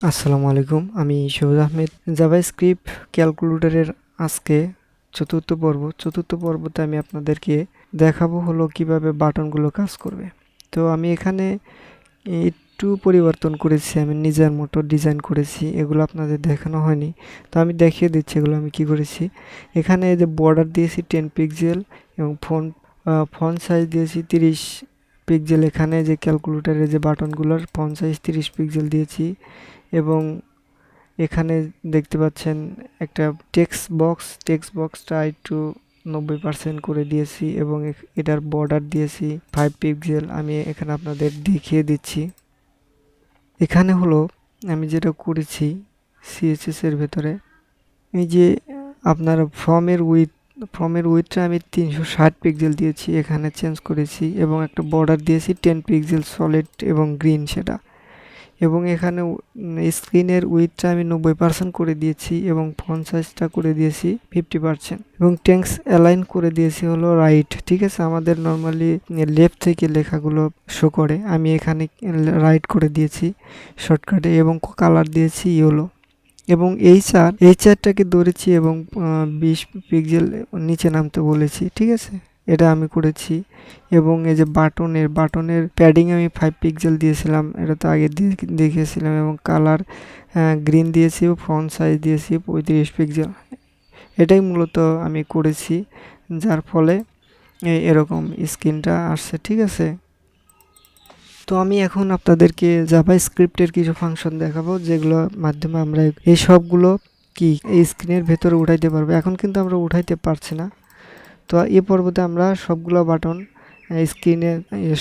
আসসালামু আলাইকুম, আমি শহীদ আহমেদ। জাভাস্ক্রিপ্ট ক্যালকুলেটরের আজকে চতুর্থ পর্বতে আমি আপনাদেরকে দেখাবো হলো কিভাবে বাটনগুলো কাজ করবে। তো আমি এখানে একটু পরিবর্তন করেছি, আমি নিজের মতো ডিজাইন করেছি, এগুলো আপনাদের দেখানো হয়নি। তো আমি দেখিয়ে দিচ্ছি এগুলো আমি কি করেছি। এখানে এই যে বর্ডার দিয়েছি 10 পিক্সেল এবং ফন্ট সাইজ দিয়েছি 30 পিক্সেল। এখানে যে ক্যালকুলেটরের যে বাটনগুলোর ফন্ট সাইজ 30 পিক্সেল দিয়েছি এবং এখানে দেখতে পাচ্ছেন একটা টেক্সট বক্সটা একটু 90% করে দিয়েছি এবং এটার বর্ডার দিয়েছি 5 পিক্সেল। আমি এখানে আপনাদের দেখিয়ে দিচ্ছি। এখানে হলো আমি যেটা করেছি সিএসএস এর ভেতরে, এই যে আপনার ফর্মের উইথটা আমি 360 পিক্সেল দিয়েছি, এখানে চেঞ্জ করেছি এবং একটা বর্ডার দিয়েছি 10 পিক্সেল সলিড এবং গ্রিন সেটা। এবং এখানে স্ক্রিনের উইথটা আমি 90% করে দিয়েছি এবং ফন্ট সাইজটা করে দিয়েছি 50% এবং টেক্সট অ্যালাইন করে দিয়েছি হলো রাইট। ঠিক আছে, আমাদের নর্মালি লেফট থেকে লেখাগুলো শো করে, আমি এখানে রাইট করে দিয়েছি শর্টকাটে এবং কালার দিয়েছি ইয়েলো এবং এই চারটাকে ধরেছি এবং 20 পিক্সেল নিচে নামতে বলেছি। ঠিক আছে, এটা আমি করেছি এবং এই যে বাটনের প্যাডিং আমি 5 পিক্সেল দিয়েছিলাম, এটা তো আগে দেখিয়েছিলাম এবং কালার গ্রিন দিয়েছি, ফন্ট সাইজ দিয়েছি 35 পিক্সেল। এটাই মূলত আমি করেছি, যার ফলে এরকম স্ক্রিনটা আসছে। ঠিক আছে, তো আমি এখন আপনাদেরকে জাভাস্ক্রিপ্টের কিছু ফাংশন দেখাবো, যেগুলোর মাধ্যমে আমরা এই সবগুলো কি এই স্ক্রিনের ভেতরে উঠাইতে পারবো। এখন কিন্তু আমরা উঠাইতে পারছি না, তো এই পর্বতে আমরা সবগুলো বাটন স্ক্রিনে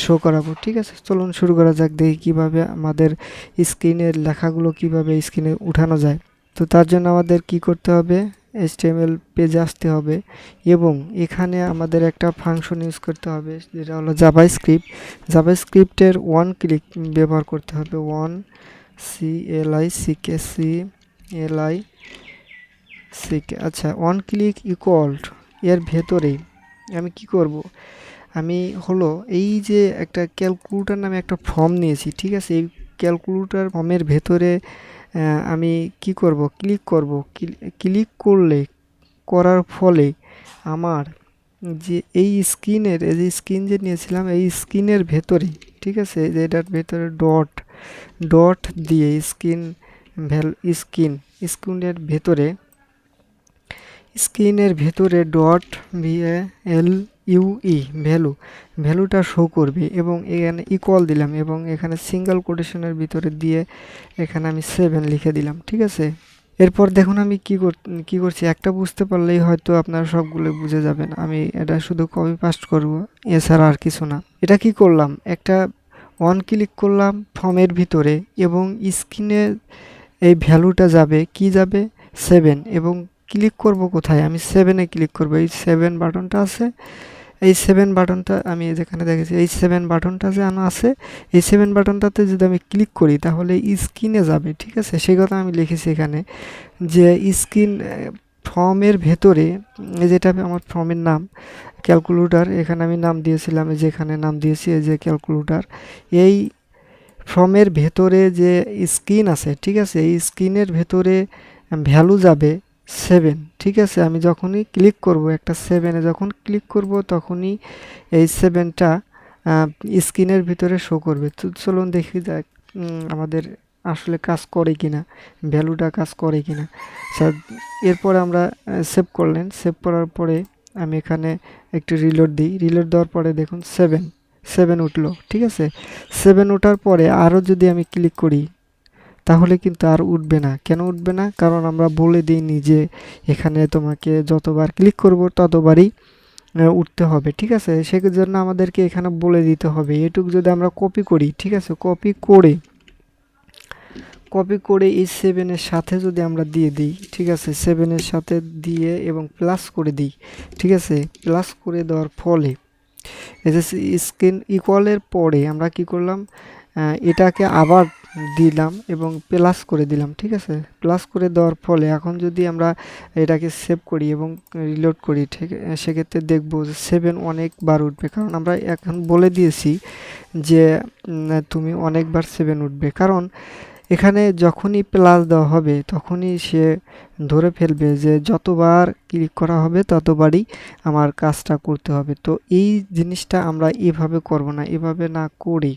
শো করাবো। ঠিক আছে, চলুন শুরু করা যাক, দেখি কিভাবে আমাদের স্ক্রিনের লেখাগুলো কিভাবে স্ক্রিনে উঠানো যায়। তো তার জন্য আমাদের কি করতে হবে, HTML পেজে আসতে হবে এবং এখানে আমাদের একটা ফাংশন ইউজ করতে হবে, যেটা হলো জাভাস্ক্রিপ্টের ওয়ান ক্লিক ব্যবহার করতে হবে। আচ্ছা, ওয়ান ক্লিক ইকুয়াল এর ভেতরেই আমি কি করব, আমি হলো এই যে একটা ক্যালকুলেটর নামে একটা ফর্ম নিয়েছি। ঠিক আছে, এই ক্যালকুলেটর ফর্মের ভেতরে আমি কি করব, ক্লিক করার ফলে আমার যে এই স্ক্রিন যে নিয়েছিলাম এই স্ক্রিনের ভেতরে, ঠিক আছে, যে এটার ভেতরে ডট দিয়ে স্ক্রিনের ভেতরে ডট VALUE ভ্যালুটা শো করবে এবং এখানে ইকুয়াল দিলাম এবং এখানে সিঙ্গেল কোটেশনের ভিতরে দিয়ে এখানে আমি 7 লিখে দিলাম। ঠিক আছে, এরপর দেখুন আমি কি করছি, একটা বুঝতে পারলেই হয়তো আপনারা সবগুলো বুঝে যাবেন। আমি এটা শুধু কপি পাস্ট করব, এছাড়া আর কিছু না। এটা কি করলাম, একটা ওয়ান ক্লিক করলাম ফর্মের ভিতরে এবং স্ক্রিনে এই ভ্যালুটা যাবে 7 এবং ক্লিক করব কোথায়, আমি 7-এ ক্লিক করব। এই 7 বাটনটা আছে, এই 7 বাটনটা আমি যেখানে দেখেছি এই 7 বাটনটা যে আছে, এই 7 বাটনটাতে যদি আমি ক্লিক করি তাহলে স্ক্রিনে যাবে। ঠিক আছে, সেই কথা আমি লিখেছি এখানে, যে স্ক্রিন ফর্মের ভেতরে, যেটা আমার ফর্মের নাম ক্যালকুলেটর, এখানে আমি নাম দিয়েছিলাম, যেখানে নাম দিয়েছি এই যে ক্যালকুলেটর। এই ফর্মের ভেতরে যে স্ক্রিন আছে, ঠিক আছে, এই স্ক্রিনের ভেতরে ভ্যালু যাবে 7। ঠিক আছে, আমি যখনই ক্লিক করব, একটা 7-এ যখন ক্লিক করব তখনই এই 7টা স্ক্রিনের ভিতরে শো করবে। তো চলুন দেখি যাক আমাদের আসলে কাজ করে কিনা, ভ্যালুটা কাজ করে কিনা। এরপরে আমরা সেভ করার পরে আমি এখানে একটু রিলোড দিই। রিলোড দেওয়ার পরে দেখুন 7 উঠলো। ঠিক আছে, 7 ওঠার পরে আরও যদি আমি ক্লিক করি তাহলে কিন্তু আর উঠবে না। কেন উঠবে না, কারণ আমরা বলে দিইনি যে এখানে তোমাকে যতবার ক্লিক করব ততবারই উঠতে হবে। ঠিক আছে, সেজন্য আমাদেরকে এখানে বলে দিতে হবে। এটুকু যদি আমরা কপি করি, ঠিক আছে, কপি করে এই 7-এর সাথে যদি আমরা দিয়ে দিই, ঠিক আছে, 7-এর সাথে দিয়ে এবং প্লাস করে দিই। ঠিক আছে, প্লাস করে দেওয়ার ফলে এই যে স্ক্রিন ইকুয়ালের পরে আমরা কি করলাম, এটাকে আবার দিলাম এবং প্লাস করে দিলাম। ঠিক আছে, প্লাস করে দেওয়ার ফলে এখন যদি আমরা এটাকে সেভ করি এবং রিলোড করি, ঠিক সেক্ষেত্রে দেখবো যে 7 অনেকবার উঠবে, কারণ আমরা এখন বলে দিয়েছি যে তুমি অনেকবার 7 উঠবে। কারণ এখানে যখনই প্লাস দেওয়া হবে তখনই সে ধরে ফেলবে যে যতবার ক্লিক করা হবে ততবারই আমার কাজটা করতে হবে। তো এই জিনিসটা আমরা এভাবে করব না, এভাবে না করি,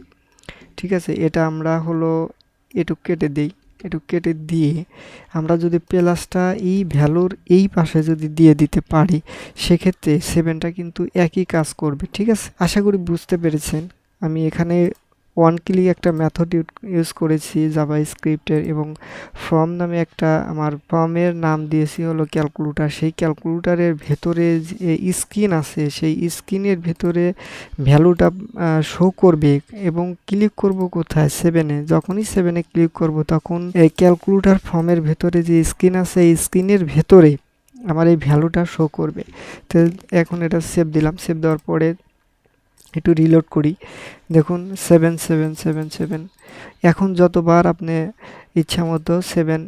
ঠিক আছে। এটা আমরা হলো এটুক কেটে দেই, এটুক কেটে দিয়ে আমরা যদি প্লাসটা এই ভ্যালুর এই পাশে যদি দিয়ে দিতে পারি সেক্ষেত্রে সেভেনটা কিন্তু একই কাজ করবে, ঠিক আছে। আশা করি বুঝতে পেরেছেন। আমি এখানে ওয়ান ক্লিক একটা মেথড ইউজ করেছি জাভা স্ক্রিপ্টের, এবং ফর্ম নামে একটা আমার ফর্মের নাম দিয়েছি হলো ক্যালকুলেটর। সেই ক্যালকুলেটরের ভেতরে যে স্ক্রিন আছে সেই স্ক্রিনের ভেতরে ভ্যালুটা শো করবে, এবং ক্লিক করব কোথায়, সেভেনে। যখনই সেভেনে ক্লিক করব তখন এই ক্যালকুলেটর ফর্মের ভেতরে যে স্ক্রিন আছে এই স্ক্রিনের ভেতরে আমার এই ভ্যালুটা শো করবে। তো এখন এটা সেভ দিলাম, সেভ দেওয়ার পরে একটু রিলোড করি, দেখুন 7 7 7 7। এখন যতবার আপনি ইচ্ছা মতো 7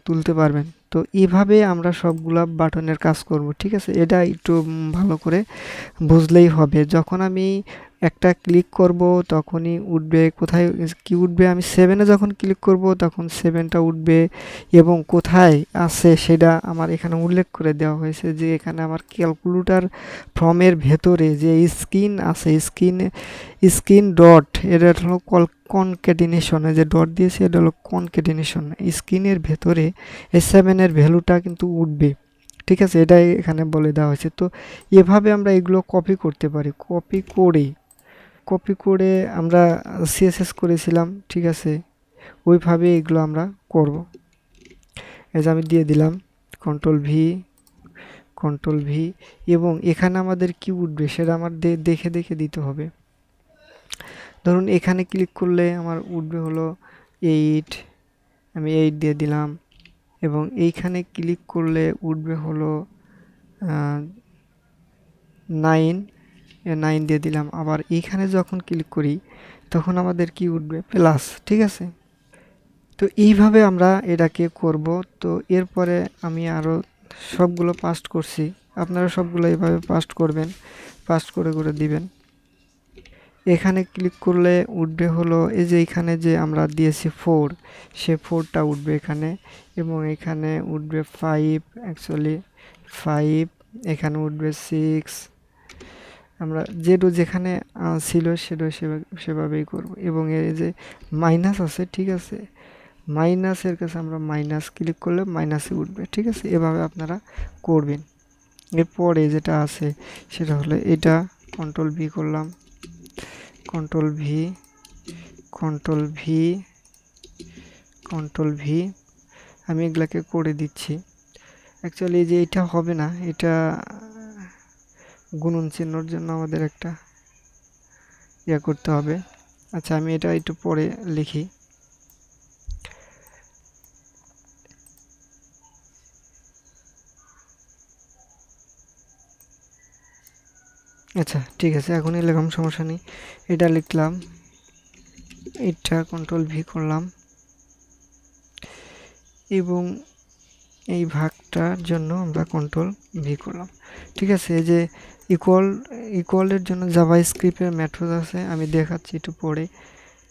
তুলতে পারবেন। তো এইভাবে আমরা সবগুলা বাটনের কাজ করব, ঠিক আছে। এটা একটু ভালো করে বুঝলেই হবে। যখন আমি একটা ক্লিক করব তখনই উঠবে, কোথায় কি উঠবে, আমি 7-এ যখন ক্লিক করব তখন 7টা উঠবে, এবং কোথায় আছে সেটা আমার এখানে উল্লেখ করে দেওয়া হয়েছে যে এখানে আমার ক্যালকুলেটর ফর্মের ভেতরে যে স্ক্রিন আছে, স্ক্রিন ডট, এটা হলো কনক্যাটিনেশন, যে ডট দিয়েছে এটা হলো কনক্যাটিনেশন। স্ক্রিনের ভেতরে এই 7-এর ভ্যালুটা কিন্তু উঠবে, ঠিক আছে। এটাই এখানে বলে দেওয়া হয়েছে। তো এভাবে আমরা এগুলো কপি করতে পারি, কপি করে আমরা সিএসএস করেছিলাম, ঠিক আছে। ওইভাবে এগুলো আমরা করব। এই যে আমি দিয়ে দিলাম কন্ট্রোল ভি, এবং এখানে আমাদের কি উঠবে সেটা আমার দেখে দেখে দিতে হবে। ধরুন এখানে ক্লিক করলে আমার উঠবে হলো 8, আমি 8 দিয়ে দিলাম, এবং এইখানে ক্লিক করলে উঠবে হলো 9, 9 দিয়ে দিলাম। আবার এইখানে যখন ক্লিক করি তখন আমাদের কি উঠবে, প্লাস, ঠিক আছে। তো এইভাবে আমরা এটাকে করব। তো এরপরে আমি আরও সবগুলো পাস্ট করছি, আপনারা সবগুলো এইভাবে পাস্ট করবেন, পাস্ট করে করে দিবেন। এখানে ক্লিক করলে উঠবে হলো এই যে এখানে যে আমরা দিয়েছি 4, সে 4টা উঠবে এখানে, এবং এখানে উঠবে 5, অ্যাকচুয়ালি 5, এখানে উঠবে 6। আমরা যেখানে ছিল সেটা সেভাবেই করব। এবং এই যে মাইনাস আছে, ঠিক আছে, মাইনাসের কাছে আমরা মাইনাস ক্লিক করলে মাইনাসে উঠবে, ঠিক আছে। এভাবে আপনারা করবেন। এরপরে যেটা আছে সেটা হলো এটা, কন্ট্রোল ভি করলাম, control V, control V, control V, আমি এগুলাকে করে দিচ্ছি। অ্যাকচুয়ালি যে এটা হবে না, এটা গুণন চিহ্নর জন্য আমাদের একটা ইয়া করতে হবে। আচ্ছা, আমি এটা একটু পরে লিখি। আচ্ছা ঠিক আছে, এখনই লিখলাম, সমস্যা নেই। এটা লিখলাম, এটা কন্ট্রোল ভি করলাম, এবং এই ভাগটার জন্য আমরা কন্ট্রোল ভি করলাম, ঠিক আছে। এই যে ইকুয়ালের জন্য জাভা স্ক্রিপ্টের মেথড আছে, আমি দেখাচ্ছি একটু পরে।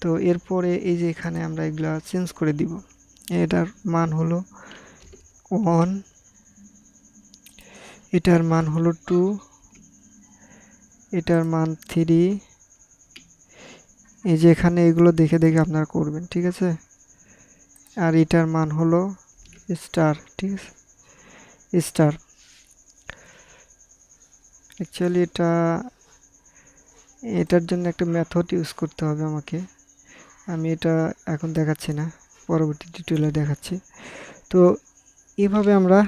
তো এরপরে এই যে এখানে আমরা এগুলা চেঞ্জ করে দিব। এটার মান হলো 1, এটার মান হলো 2, এটার মান 3। এই যে এখানে এগুলো দেখে দেখে আপনারা করবেন, ঠিক আছে। আর এটার মান হলো স্টার, ঠিক আছে, স্টার। অ্যাকচুয়ালি এটার জন্য একটা মেথড ইউজ করতে হবে আমাকে, আমি এটা এখন দেখাচ্ছি না, পরবর্তী টিউটোরিয়ালে দেখাচ্ছি। তো এইভাবে আমরা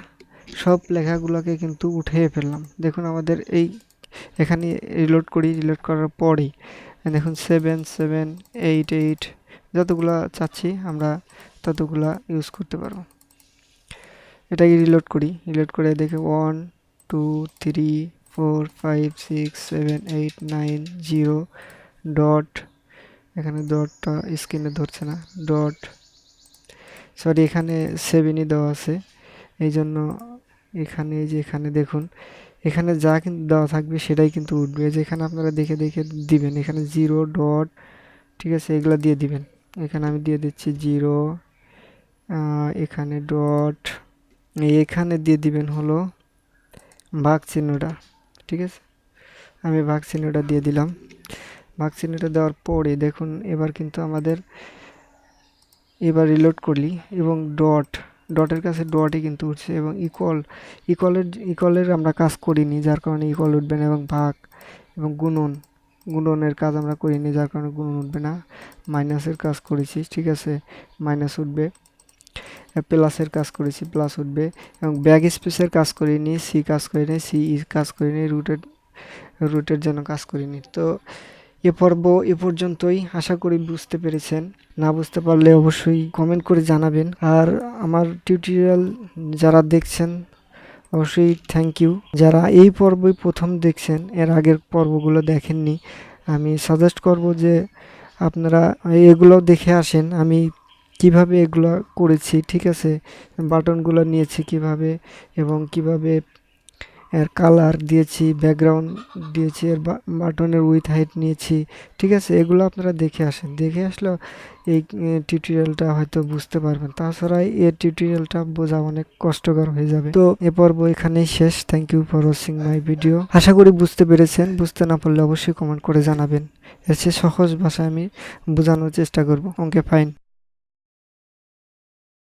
সব লেখাগুলোকে কিন্তু উঠিয়ে ফেললাম। দেখুন আমাদের এই এখানে রিলোড করি, রিলোড করার পরেই দেখুন 7 7 8 8 যতগুলা চাচ্ছি আমরা ততগুলা ইউজ করতে পারবো। এটাকে রিলোড করি, রিলোড করে দেখে 1 2 3 4 5 6 7 8 9 0 ডট, এখানে ডটটা স্ক্রিনে ধরছে না, ডট, সরি এখানে 7ই দেওয়া আছে, এই জন্য এখানে যে এখানে দেখুন এখানে যা কিন্তু দেওয়া থাকবে সেটাই কিন্তু উঠবে। যেখানে আপনারা দেখে দেখে দিবেন, এখানে 0 ডট, ঠিক আছে, এগুলো দিয়ে দিবেন। এখানে আমি দিয়ে দিচ্ছি 0 এখানে ডট, এখানে দিয়ে দিবেন হলো ভাগ চিহ্নটা। ঠিক আছে, আমি ভাগ চিহ্নটা দিয়ে দিলাম। ভাগ চিহ্নটা দেওয়ার পরে দেখুন এবার কিন্তু আমাদের, এবার রিলোড করলি এবং ডটের কাছে ডটই কিন্তু উঠছে, এবং ইকুয়ালের আমরা কাজ করিনি, যার কারণে ইকুয়াল উঠবে না, এবং ভাগ এবং গুণনের কাজ আমরা করিনি, যার কারণে গুণন উঠবে না। মাইনাসের কাজ করেছি, ঠিক আছে, মাইনাস উঠবে। প্লাসের কাজ করেছি, প্লাস উঠবে। এবং ব্যাক স্পেসের কাজ করিনি, সি কাজ করিনি, সি কাজ করিনি, রুটের জন্য কাজ করিনি। তো পর্ব এ পর্যন্তই, আশা করি বুঝতে পেরেছেন। না বুঝতে পারলে অবশ্যই কমেন্ট করে জানাবেন। আর আমার টিউটোরিয়াল যারা দেখছেন অবশ্যই থ্যাংক ইউ। যারা এই পর্বই প্রথম দেখছেন, এর আগের পর্বগুলো দেখেননি, আমি সাজেস্ট করব যে আপনারা এগুলো দেখে আসেন, আমি কিভাবে এগুলো করেছি। ঠিক আছে, বাটনগুলো নিয়েছি কিভাবে, এবং কিভাবে এর কালার দিয়েছি, ব্যাকগ্রাউন্ড দিয়েছি, এর বাটনের উইথ হাইট নিয়েছি। ঠিক আছে, এগুলো আপনারা দেখে আসেন, দেখে আসলে এই টিউটোরিয়ালটা হয়তো বুঝতে পারবেন। তাছাড়া এই টিউটোরিয়ালটা বোঝা অনেক কষ্টকর হয়ে যাবে। তো এ পর্ব এখানেই শেষ। Thank you for watching my video. আশা করি বুঝতে পেরেছেন। বুঝতে না পারলে অবশ্যই কমেন্ট করে জানাবেন। এর চেয়ে সহজ ভাষায় আমি বোঝানোর চেষ্টা করব। ওকে, ফাইন।